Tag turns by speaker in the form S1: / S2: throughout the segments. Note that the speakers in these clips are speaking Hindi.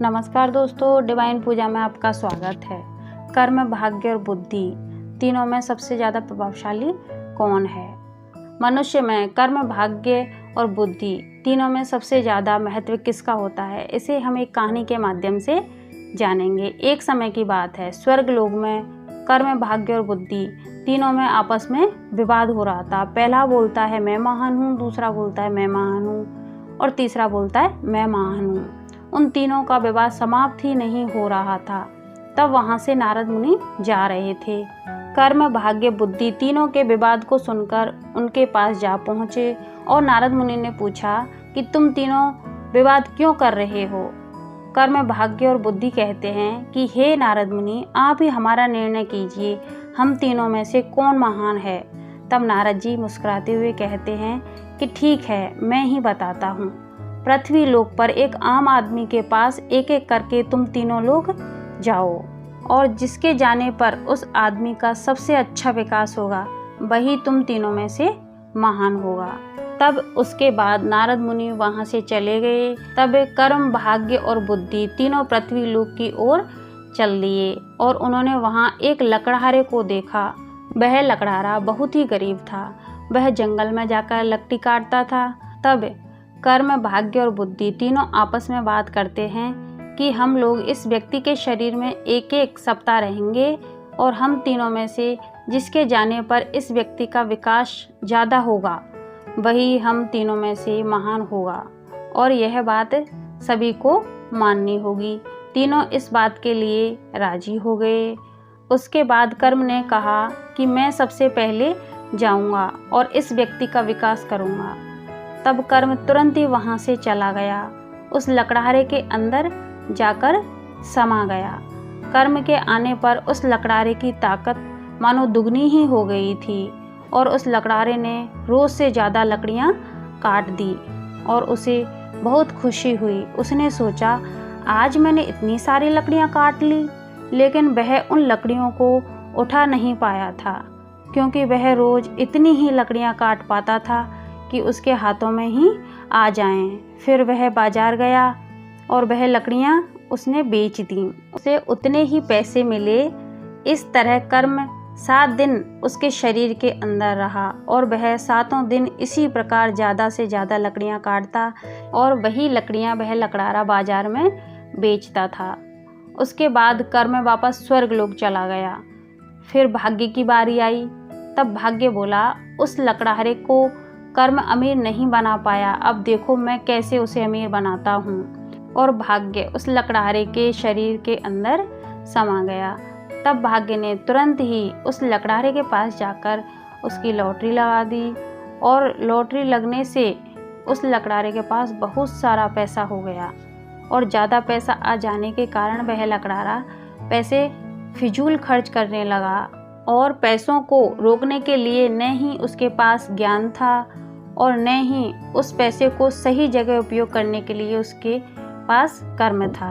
S1: नमस्कार दोस्तों, डिवाइन पूजा में आपका स्वागत है। कर्म, भाग्य और बुद्धि तीनों में सबसे ज़्यादा प्रभावशाली कौन है? मनुष्य में कर्म, भाग्य और बुद्धि तीनों में सबसे ज़्यादा महत्व किसका होता है? इसे हम एक कहानी के माध्यम से जानेंगे। एक समय की बात है, स्वर्ग लोक में कर्म, भाग्य और बुद्धि तीनों में आपस में विवाद हो रहा था। पहला बोलता है मैं महान हूँ, दूसरा बोलता है मैं महान हूँ और तीसरा बोलता है मैं महान हूँ। उन तीनों का विवाद समाप्त ही नहीं हो रहा था। तब वहाँ से नारद मुनि जा रहे थे। कर्म, भाग्य, बुद्धि तीनों के विवाद को सुनकर उनके पास जा पहुँचे और नारद मुनि ने पूछा कि तुम तीनों विवाद क्यों कर रहे हो? कर्म, भाग्य और बुद्धि कहते हैं कि हे नारद मुनि, आप ही हमारा निर्णय कीजिए, हम तीनों में से कौन महान है? तब नारद जी मुस्कुराते हुए कहते हैं कि ठीक है, मैं ही बताता हूँ। पृथ्वी लोक पर एक आम आदमी के पास एक एक करके तुम तीनों लोग जाओ और जिसके जाने पर उस आदमी का सबसे अच्छा विकास होगा वही तुम तीनों में से महान होगा। तब उसके बाद नारद मुनि वहां से चले गए। तब कर्म, भाग्य और बुद्धि तीनों पृथ्वी लोक की ओर चल दिए और उन्होंने वहां एक लकड़हारे को देखा। वह लकड़हारा बहुत ही गरीब था। वह जंगल में जाकर लकड़ी काटता था। तब कर्म, भाग्य और बुद्धि तीनों आपस में बात करते हैं कि हम लोग इस व्यक्ति के शरीर में एक एक सप्ताह रहेंगे और हम तीनों में से जिसके जाने पर इस व्यक्ति का विकास ज़्यादा होगा वही हम तीनों में से महान होगा और यह बात सभी को माननी होगी। तीनों इस बात के लिए राजी हो गए। उसके बाद कर्म ने कहा कि मैं सबसे पहले जाऊंगा और इस व्यक्ति का विकास करूंगा। तब कर्म तुरंत ही वहां से चला गया, उस लकड़हारे के अंदर जाकर समा गया। कर्म के आने पर उस लकड़हारे की ताकत मानो दुगनी ही हो गई थी और उस लकड़हारे ने रोज से ज़्यादा लकड़ियां काट दी और उसे बहुत खुशी हुई। उसने सोचा आज मैंने इतनी सारी लकड़ियां काट ली, लेकिन वह उन लकड़ियों को उठा नहीं पाया था क्योंकि वह रोज इतनी ही लकड़ियां काट पाता था कि उसके हाथों में ही आ जाएं। फिर वह बाजार गया और वह लकड़ियां उसने बेच दी। उसे उतने ही पैसे मिले। इस तरह कर्म 7 दिन उसके शरीर के अंदर रहा और वह 7 दिन इसी प्रकार ज़्यादा से ज़्यादा लकड़ियां काटता और वही लकड़ियां वह लकड़हारा बाजार में बेचता था। उसके बाद कर्म वापस स्वर्ग लोक चला गया। फिर भाग्य की बारी आई। तब भाग्य बोला उस लकड़हारे को कर्म अमीर नहीं बना पाया, अब देखो मैं कैसे उसे अमीर बनाता हूँ। और भाग्य उस लकड़हारे के शरीर के अंदर समा गया। तब भाग्य ने तुरंत ही उस लकड़हारे के पास जाकर उसकी लॉटरी लगा दी और लॉटरी लगने से उस लकड़हारे के पास बहुत सारा पैसा हो गया और ज़्यादा पैसा आ जाने के कारण वह लकड़हारा पैसे फिजूल खर्च करने लगा और पैसों को रोकने के लिए न ही उसके पास ज्ञान था और न ही उस पैसे को सही जगह उपयोग करने के लिए उसके पास कर्म था,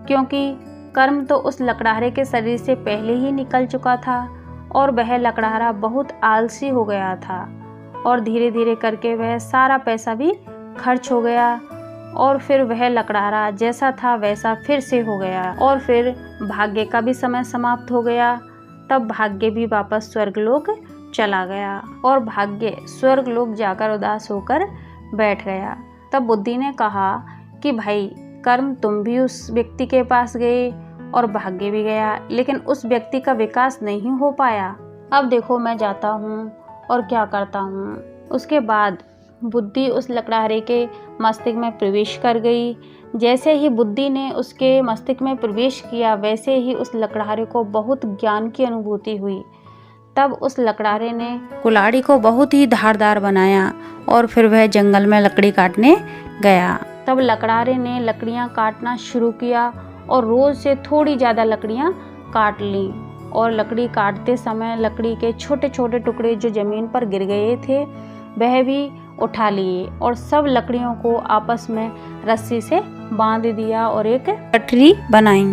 S1: क्योंकि कर्म तो उस लकड़हारे के शरीर से पहले ही निकल चुका था और वह लकड़हारा बहुत आलसी हो गया था और धीरे धीरे करके वह सारा पैसा भी खर्च हो गया और फिर वह लकड़हारा जैसा था वैसा फिर से हो गया और फिर भाग्य का भी समय समाप्त हो गया। तब भाग्य भी वापस स्वर्गलोक चला गया और भाग्य स्वर्गलोक जाकर उदास होकर बैठ गया। तब बुद्धि ने कहा कि भाई कर्म तुम भी उस व्यक्ति के पास गए और भाग्य भी गया, लेकिन उस व्यक्ति का विकास नहीं हो पाया। अब देखो मैं जाता हूँ और क्या करता हूँ। उसके बाद बुद्धि उस लकड़हारे के मस्तिष्क में प्रवेश कर गई। जैसे ही बुद्धि ने उसके मस्तिष्क में प्रवेश किया वैसे ही उस लकड़हारे को बहुत ज्ञान की अनुभूति हुई। तब उस लकड़हारे ने कुल्हाड़ी को बहुत ही धारदार बनाया और फिर वह जंगल में लकड़ी काटने गया। तब लकड़हारे ने लकड़ियां काटना शुरू किया और रोज से थोड़ी ज़्यादा लकड़ियां काट लीं और लकड़ी काटते समय लकड़ी के छोटे छोटे टुकड़े जो ज़मीन पर गिर गए थे वह भी उठा लिए और सब लकड़ियों को आपस में रस्सी से बांध दिया और एक गठरी बनाई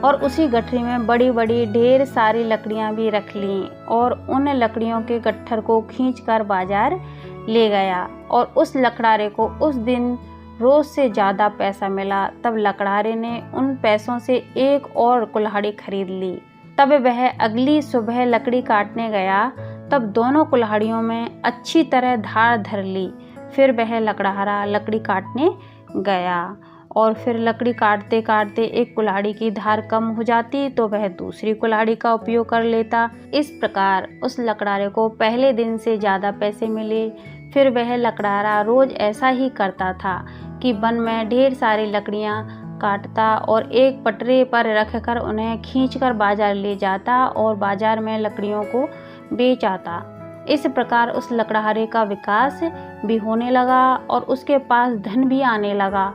S1: और उसी गठरी में बड़ी बड़ी ढेर सारी लकड़ियां भी रख लीं और उन लकड़ियों के गट्ठर को खींचकर बाजार ले गया और उस लकड़हारे को उस दिन रोज से ज़्यादा पैसा मिला तब लकड़हारे ने उन पैसों से एक और कुल्हाड़ी खरीद ली। तब वह अगली सुबह लकड़ी काटने गया, तब दोनों कुल्हाड़ियों में अच्छी तरह धार धर ली। फिर वह लकड़हारा लकड़ी काटने गया और फिर लकड़ी काटते काटते एक कुल्हाड़ी की धार कम हो जाती तो वह दूसरी कुल्हाड़ी का उपयोग कर लेता। इस प्रकार उस लकड़हारे को पहले दिन से ज़्यादा पैसे मिले। फिर वह लकड़हारा रोज ऐसा ही करता था कि वन में ढेर सारी लकड़ियाँ काटता और एक पटरे पर रखकर उन्हें खींचकर बाजार ले जाता और बाजार में लकड़ियों को बेच आता। इस प्रकार उस लकड़हारे का विकास भी होने लगा और उसके पास धन भी आने लगा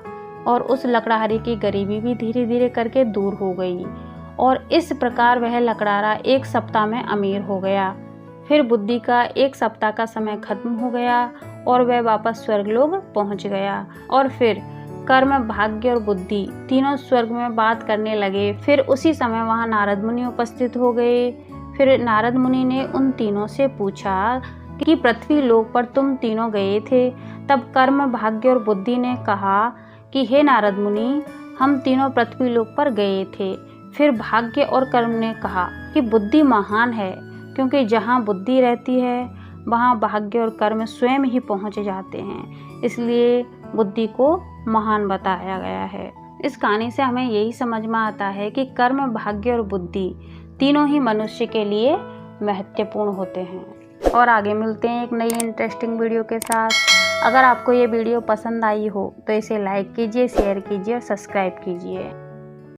S1: और उस लकड़हारे की गरीबी भी धीरे धीरे करके दूर हो गई और इस प्रकार वह लकड़हारा एक सप्ताह में अमीर हो गया। फिर बुद्धि का एक सप्ताह का समय खत्म हो गया और वह वापस स्वर्गलोक पहुंच गया और फिर कर्म, भाग्य और बुद्धि तीनों स्वर्ग में बात करने लगे। फिर उसी समय वहां नारद मुनि उपस्थित हो गए। फिर नारद मुनि ने उन तीनों से पूछा कि पृथ्वी लोक पर तुम तीनों गए थे। तब कर्म, भाग्य और बुद्धि ने कहा कि हे नारद मुनि, हम तीनों पृथ्वी लोक पर गए थे। फिर भाग्य और कर्म ने कहा कि बुद्धि महान है, क्योंकि जहाँ बुद्धि रहती है वहाँ भाग्य और कर्म स्वयं ही पहुँच जाते हैं, इसलिए बुद्धि को महान बताया गया है। इस कहानी से हमें यही समझ में आता है कि कर्म, भाग्य और बुद्धि तीनों ही मनुष्य के लिए महत्वपूर्ण होते हैं। और आगे मिलते हैं एक नई इंटरेस्टिंग वीडियो के साथ। अगर आपको ये वीडियो पसंद आई हो तो इसे लाइक कीजिए, शेयर कीजिए और सब्सक्राइब कीजिए।